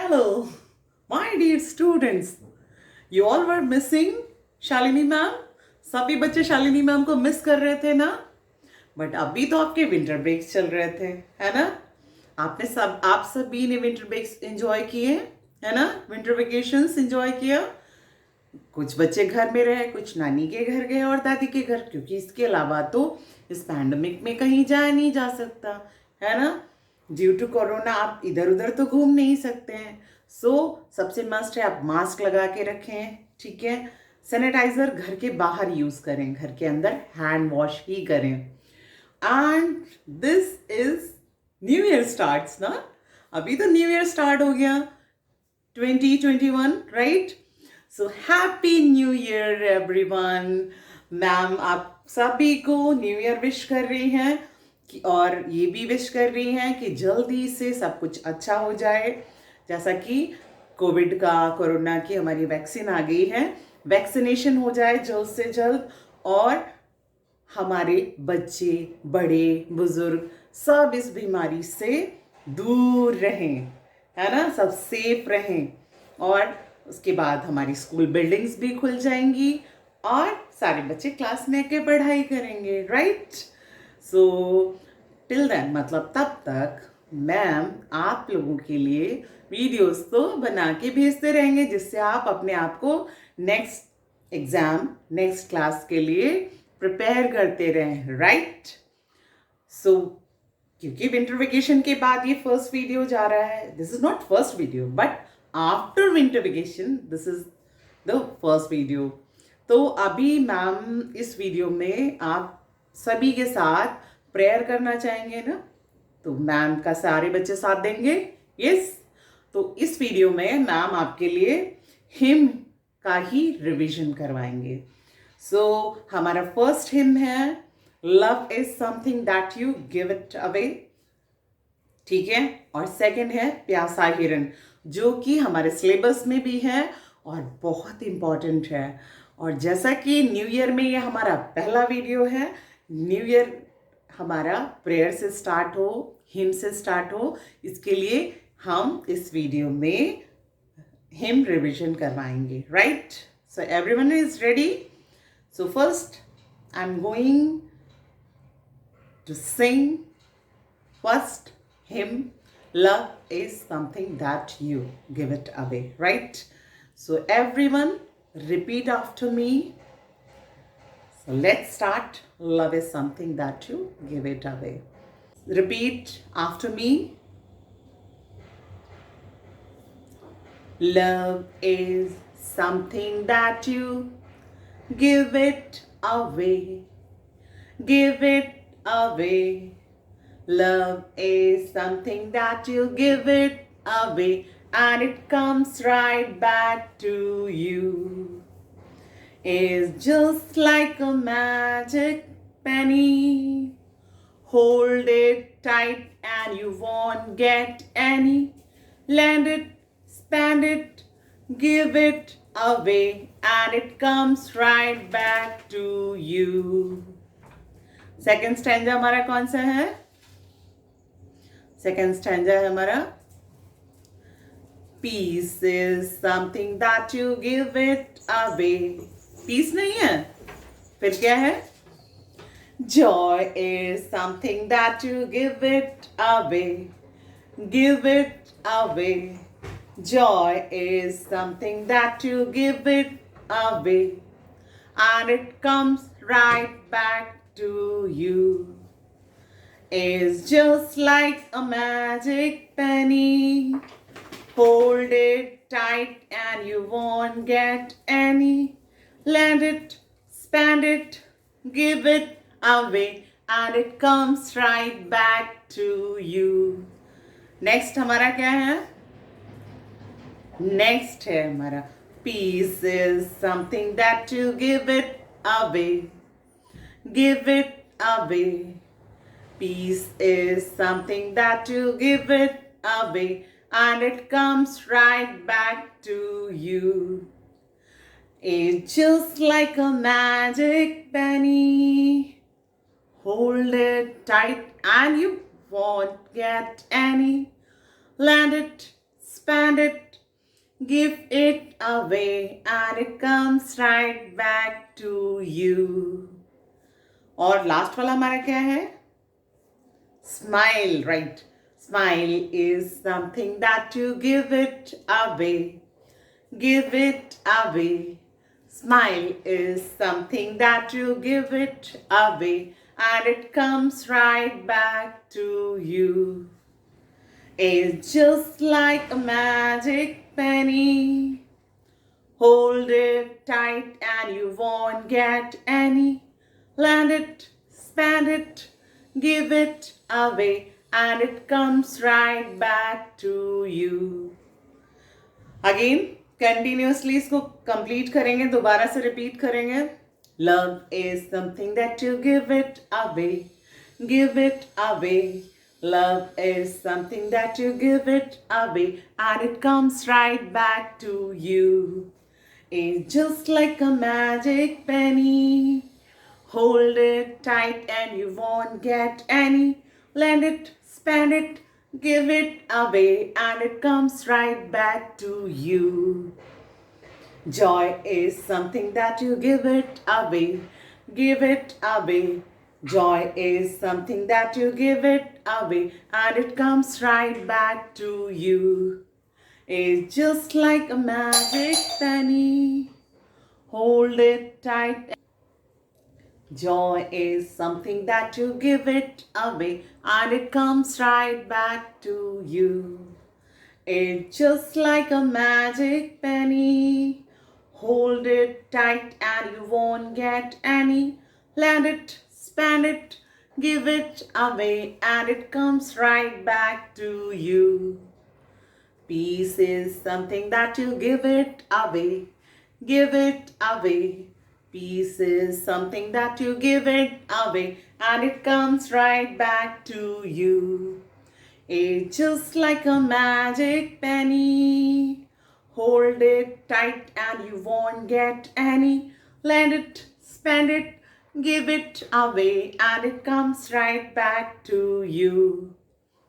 Hello, my dear students. You all were missing Shalini ma'am. सभी बच्चे Shalini ma'am को miss कर रहे थे ना. बट अभी तो आपके विंटर ब्रेक्स चल रहे थे, है ना. आप सभी ने विंटर ब्रेक्स एंजॉय किए, है ना. विंटर वेकेशंस एंजॉय किया. कुछ बच्चे घर में रहे, कुछ नानी के घर गए और दादी के घर, क्योंकि इसके अलावा तो इस पैंडमिक में कहीं जाया नहीं जा सकता, है ना. ड्यू टू कोरोना आप इधर उधर तो घूम नहीं सकते हैं. सबसे मस्ट है आप मास्क लगा के रखें, ठीक है. सैनिटाइजर घर के बाहर यूज करें, घर के अंदर हैंड वॉश ही करें. And this is new year starts ना. अभी तो न्यू ईयर स्टार्ट हो गया, 2021, right. So happy new year everyone. Ma'am आप सभी को न्यू ईयर विश कर रही हैं और ये भी विश कर रही हैं कि जल्दी से सब कुछ अच्छा हो जाए. जैसा कि कोरोना की हमारी वैक्सीन आ गई है, वैक्सीनेशन हो जाए जल्द से जल्द और हमारे बच्चे, बड़े, बुजुर्ग सब इस बीमारी से दूर रहें, है ना. सब सेफ रहें और उसके बाद हमारी स्कूल बिल्डिंग्स भी खुल जाएंगी और सारे बच्चे क्लास में आके पढ़ाई करेंगे, राइट. सो टिल देन, मतलब तब तक मैम आप लोगों के लिए वीडियोस तो बना के भेजते रहेंगे, जिससे आप अपने आप को नेक्स्ट एग्जाम, नेक्स्ट क्लास के लिए प्रिपेयर करते रहें, राइट. सो क्योंकि विंटर वेकेशन के बाद ये फर्स्ट वीडियो जा रहा है, this is not first video but after winter vacation this is the first video. तो अभी मैम इस वीडियो में आप सभी के साथ प्रेयर करना चाहेंगे ना. तो मैम का सारे बच्चे साथ देंगे, यस. तो इस वीडियो में मैम आपके लिए हिम का ही रिवीजन करवाएंगे. हमारा फर्स्ट हिम है love is something that you give it away, ठीक है. और सेकंड है प्यासा हिरन, जो कि हमारे सिलेबस में भी है और बहुत इंपॉर्टेंट है. और जैसा कि न्यू ईयर में ये हमारा पहला वीडियो है, न्यू ईयर हमारा प्रेयर से स्टार्ट हो, हिम से स्टार्ट हो, इसके लिए हम इस वीडियो में हिम रिविजन करवाएंगे, right. So everyone is ready. So first I am going to sing first hymn, love is something that you give it away, right. So everyone repeat after me. So let's start. Love is something that you give it away. Repeat after me. Love is something that you give it away. Give it away. Love is something that you give it away and it comes right back to you. It's just like a magic penny. Hold it tight and you won't get any. Lend it, spend it, give it away and it comes right back to you. Second stanza हमारा कौन सा है? Second stanza है हमारा peace is something that you give it away. Peace नहीं है, फिर क्या है? Joy is something that you give it away. Give it away. Joy is something that you give it away and it comes right back to you. It's just like a magic penny. Hold it tight and you won't get any. Lend it, spend it, give it away and it comes right back to you. Next हमारा क्या है? Next है हमारा peace is something that you give it away. Give it away. Peace is something that you give it away and it comes right back to you. It's just like a magic penny. Hold it tight and you won't get any. Lend it, spend it, give it away, and it comes right back to you. और last वाला हमारा क्या है? Smile, right? Smile is something that you give it away. Give it away. Smile is something that you give it away, and it comes right back to you. It's just like a magic penny. Hold it tight and you won't get any. Lend it, spend it, give it away, and it comes right back to you. Again, continuously इसको complete करेंगे, दोबारा से repeat करेंगे. Love is something that you give it away. Give it away. Love is something that you give it away, and it comes right back to you. It's just like a magic penny. Hold it tight and you won't get any. Lend it, spend it, give it away, and it comes right back to you. Joy is something that you give it away. Give it away. Joy is something that you give it away, and it comes right back to you. It's just like a magic penny. Hold it tight. Joy is something that you give it away, and it comes right back to you. It's just like a magic penny. Hold it tight and you won't get any. Lend it, spend it, give it away, and it comes right back to you. Peace is something that you give it away. Give it away. Peace is something that you give it away, and it comes right back to you. It's just like a magic penny. Hold it tight and you won't get any. Lend it, spend it, give it away, and it comes right back to you.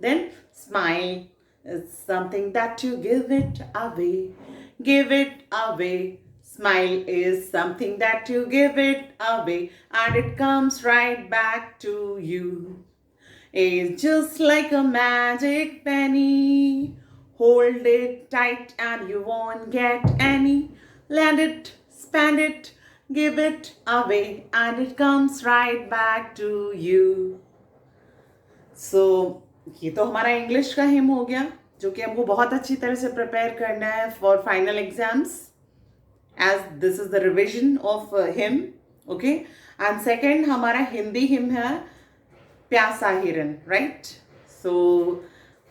Then smile is something that you give it away. Give it away. Smile is something that you give it away, and it comes right back to you. It's just like a magic penny. Hold it tight and you won't get any. Lend it, spend it, give it away, and it comes right back to you. So, ये तो हमारा English का him हो गया, जो कि हमको बहुत अच्छी तरह से प्रिपेयर करना है for final exams, as this is the revision of him. Okay, and second हमारा हिंदी हिम है प्यासा हिरन, right? So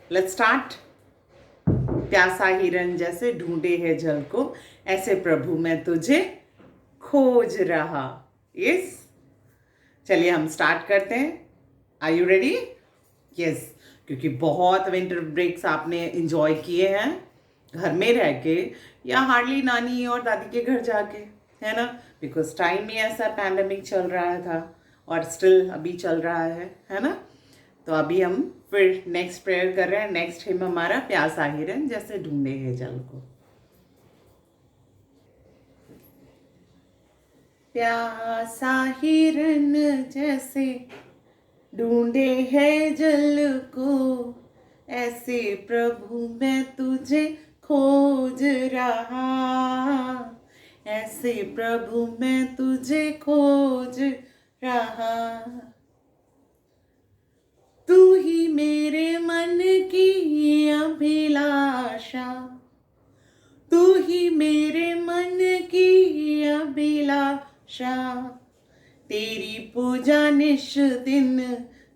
let's start. प्यासा हिरन जैसे ढूंढे है जल को, ऐसे प्रभु मैं तुझे खोज रहा. Yes? चलिए हम स्टार्ट करते हैं. Are you ready? Yes, क्योंकि बहुत विंटर ब्रेक्स आपने इंजॉय किए हैं घर में रह के या हार्डली नानी और दादी के घर जाके, है ना? बिकॉज टाइम ही ऐसा पैंडमिक चल रहा था और स्टिल अभी चल रहा है ना? तो अभी हम फिर नेक्स्ट प्रेयर कर रहे हैं. नेक्स्ट हिम हमारा प्यासा हिरन जैसे ढूंढे है जल को. प्यासा हिरन जैसे ढूंढे है जल को, ऐसे प्रभु मैं तुझे खोज रहा. ऐसे प्रभु मैं तुझे खोज रहा. तू ही मेरे मन की अभिलाषा. तू ही मेरे मन की अभिलाषा. तेरी पूजा निश दिन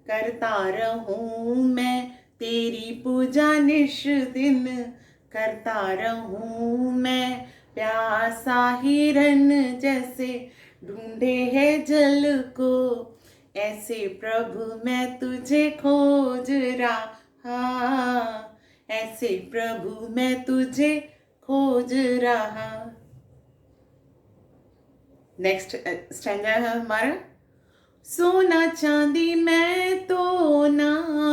करता रहूं मैं. तेरी पूजा निश दिन करता रहूं मैं. प्यासा हिरन जैसे ढूंढे है जल को, ऐसे प्रभु मैं तुझे खोज रहा. ऐसे प्रभु मैं तुझे खोज रहा. नेक्स्ट स्टैंजा है हमारा. सोना चांदी मैं तो ना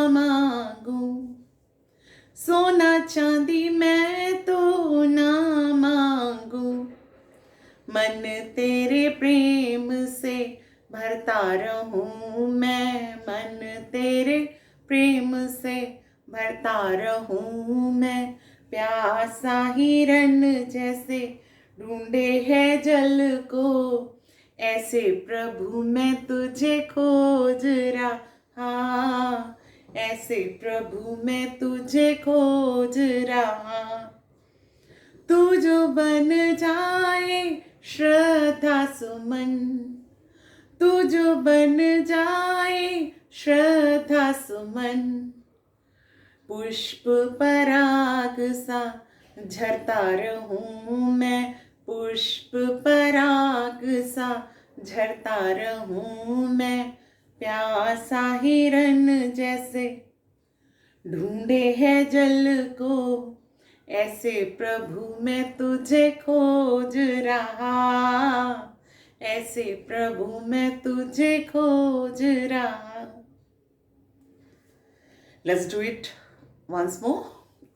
मांगू. सोना चांदी मैं तो ना मांगू, मन तेरे प्रेम से भरता रहूं मैं, मन तेरे प्रेम से भरता रहूं मैं। प्यासा हिरन जैसे ढूंढे है जल को, ऐसे प्रभु मैं तुझे खोज रहा, ऐसे प्रभु मैं तुझे खोज रहा। तू जो बन जाए श्रद्धा सुमन, तू जो बन जाए श्रद्धा सुमन, पुष्प पराग सा झरता रहूं मैं, पुष्प पराग सा झरता रहूं मैं। प्यासा हिरन जैसे ढूंढे है जल को, ऐसे प्रभु मैं तुझे खोज रहा, ऐसे प्रभु मैं तुझे खोज रहा। Let's do it once more,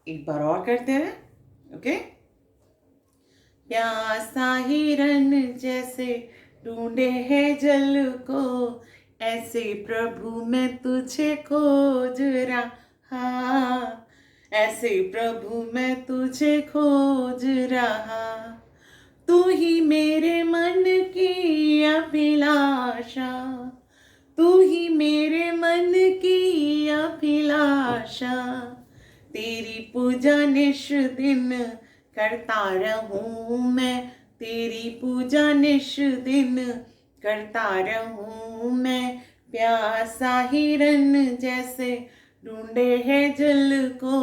एक बार और करते हैं, ओके। प्यासा हिरन जैसे ढूंढे है जल को, ऐसे प्रभु मैं तुझे खोज रहा, ऐसे प्रभु मैं तुझे खोज रहा। तू ही मेरे मन की अभिलाषा, तू ही मेरे मन की अभिलाषा, तेरी पूजा निश दिन करता रहूं मैं, तेरी पूजा निश दिन करता रहूं मैं। प्यासा हिरन जैसे ढूंढे है जल को,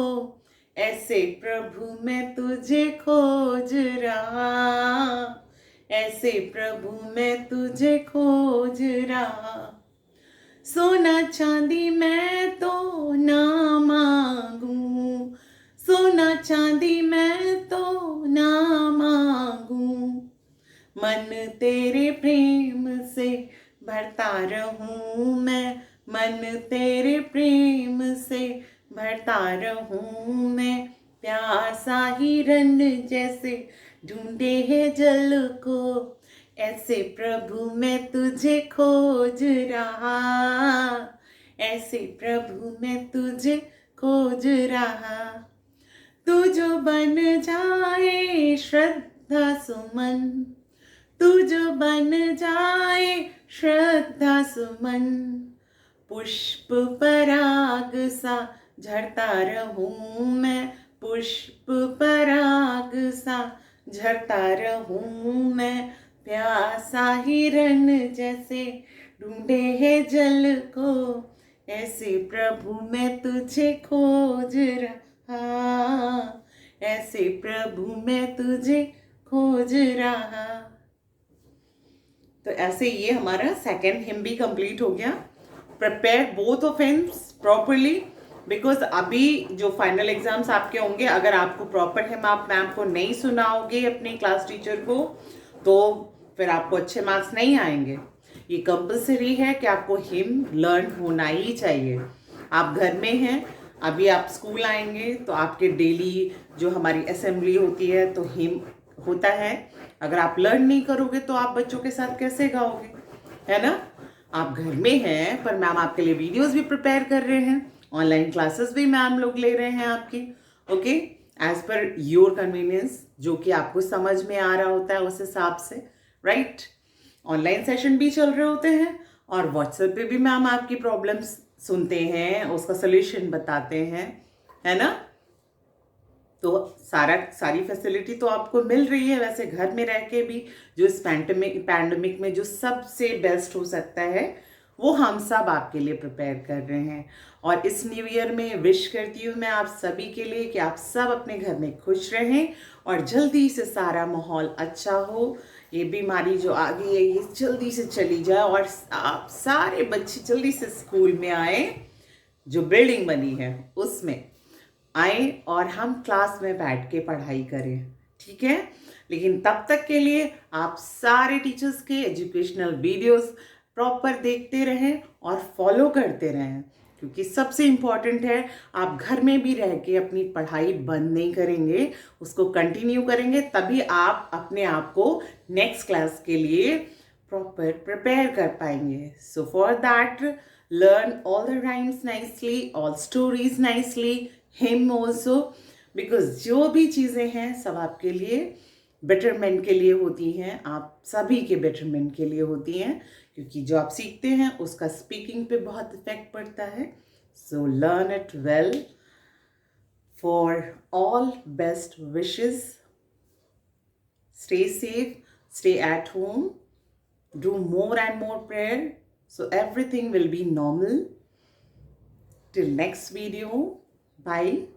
ऐसे प्रभु मैं तुझे खोज रहा, ऐसे प्रभु मैं तुझे खोज रहा। सोना चांदी मैं तो ना मांगू, सोना चांदी मैं तो ना मांगू, मन तेरे प्रेम से भरता रहूं मैं, मन तेरे प्रेम से भरता रहूं मैं। प्यासा हिरन जैसे ढूंढे है जल को, ऐसे प्रभु मैं तुझे खोज रहा, ऐसे प्रभु मैं तुझे खोज रहा। तू जो बन जाए श्रद्धा सुमन, तू जो बन जाए श्रद्धा सुमन, पुष्प पराग सा झरता रहूं मैं, पुष्प पराग सा झरता रहूं मैं। प्यासा हिरन जैसे ढूंढे है जल को, ऐसे प्रभु मैं तुझे खोज रहा, ऐसे प्रभु मैं तुझे खोज रहा। तो ऐसे ये हमारा सेकेंड हिम भी कंप्लीट हो गया। Prepare both of hymns properly, because अभी जो फाइनल एग्जाम्स आपके होंगे, अगर आपको प्रॉपर हिम आप मैम को नहीं सुनाओगे अपनी क्लास टीचर को, तो फिर आपको अच्छे मार्क्स नहीं आएंगे। ये कंपलसरी है कि आपको हिम लर्न होना ही चाहिए। आप घर में हैं, अभी आप स्कूल आएंगे तो आपके डेली जो हमारी असेंबली होती है तो हिम होता है। अगर आप लर्न नहीं करोगे तो आप बच्चों के साथ कैसे गाओगे, है ना। आप घर में हैं पर मैम आपके लिए वीडियोस भी प्रिपेयर कर रहे हैं, ऑनलाइन क्लासेस भी मैम लोग ले रहे हैं आपकी, okay, as per your convenience, जो कि आपको समझ में आ रहा होता है उस हिसाब से, राइट। ऑनलाइन सेशन भी चल रहे होते हैं और व्हाट्सएप पे भी मैम आपकी प्रॉब्लम्स सुनते हैं, उसका सोल्यूशन बताते हैं, है ना। तो सारी फैसिलिटी तो आपको मिल रही है। वैसे घर में रह के भी जो इस पैंडमिक में जो सबसे बेस्ट हो सकता है वो हम सब आपके लिए प्रिपेयर कर रहे हैं। और इस न्यू ईयर में विश करती हूँ मैं आप सभी के लिए कि आप सब अपने घर में खुश रहें और जल्दी से सारा माहौल अच्छा हो, ये बीमारी जो आ गई है ये जल्दी से चली जाए और आप सारे बच्चे जल्दी से स्कूल में आए, जो बिल्डिंग बनी है उसमें आए और हम क्लास में बैठ के पढ़ाई करें, ठीक है। लेकिन तब तक के लिए आप सारे टीचर्स के एजुकेशनल वीडियोस प्रॉपर देखते रहें और फॉलो करते रहें, क्योंकि सबसे इम्पॉर्टेंट है, आप घर में भी रह के अपनी पढ़ाई बंद नहीं करेंगे, उसको कंटिन्यू करेंगे, तभी आप अपने आप को नेक्स्ट क्लास के लिए प्रॉपर प्रिपेयर कर पाएंगे. So for that, learn all the rhymes nicely, all stories nicely, hymn also, because जो भी चीज़ें हैं सब आपके लिए बेटरमेंट के लिए होती हैं, आप सभी के बेटरमेंट के लिए होती हैं, क्योंकि जो आप सीखते हैं उसका स्पीकिंग पे बहुत इफेक्ट पड़ता है. So learn it well. For all best wishes. Stay safe, stay at home, do more and more prayer, so everything will be normal. Till next video, bye.